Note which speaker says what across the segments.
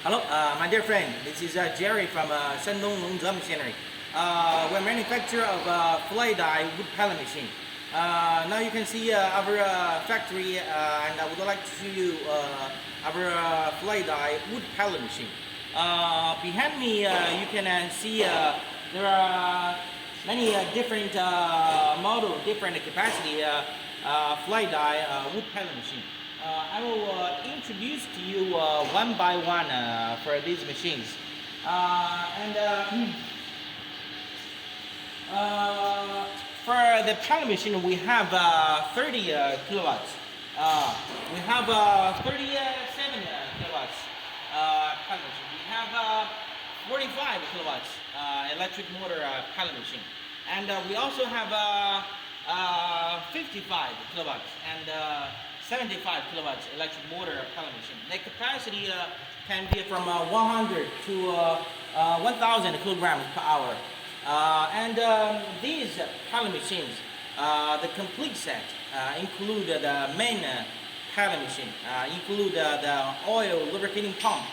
Speaker 1: Hello, my dear friend. This is Jerry from Shandong China. We're manufacturer of fly die wood pellet machine. Now you can see our factory, and I would like to show you our fly die wood pellet machine. Behind me, you can see there are many different model, different capacity fly die wood pellet machine. I will introduce to you one by one for these machines. For the pellet machine, we have 30 kilowatts. We have 37 kilowatts pellet machine. We have 45 kilowatts electric motor pellet machine. And we also have 55 kilowatts and 75 kilowatts electric motor pellet machine. The capacity can be from 100 to 1,000 kilograms per hour. These pellet machines, the complete set, include the main pellet machine, include the oil lubricating pump,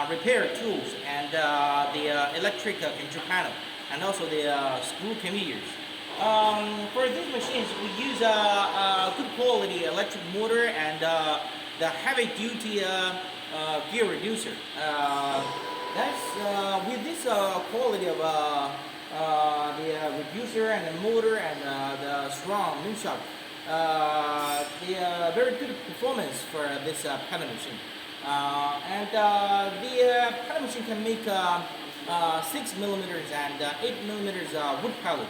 Speaker 1: repair tools, and the electric control panel, and also the screw conveyors. For these machines, we use a good quality electric motor and the heavy duty gear reducer. With this quality of the reducer and the motor and the strong moonshot, the very good performance for this pellet machine. The pellet machine can make 6 millimeters and 8 millimeters wood pellet.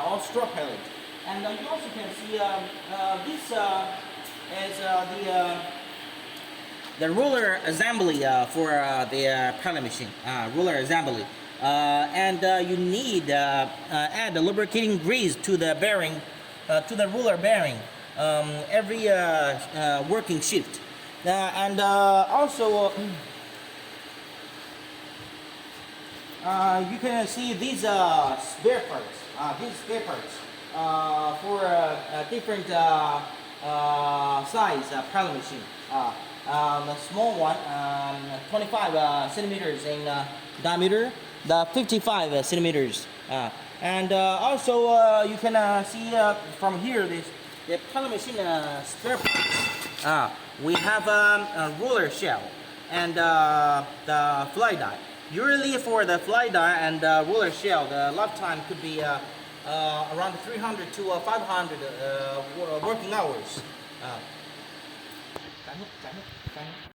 Speaker 1: Or straw pellet, and you also can see this is the roller assembly for the pellet machine. Roller assembly, and you need add the lubricating grease to the bearing, to the roller bearing every working shift, and also. You can see these spare parts. For different size pellet machine. The small one, 25 centimeters in diameter. The 55 centimeters. And also you can see from here the pellet machine spare parts. We have a roller shell and the fly die. Usually for the fly die and roller shell, the lifetime could be around 300 to 500 working hours.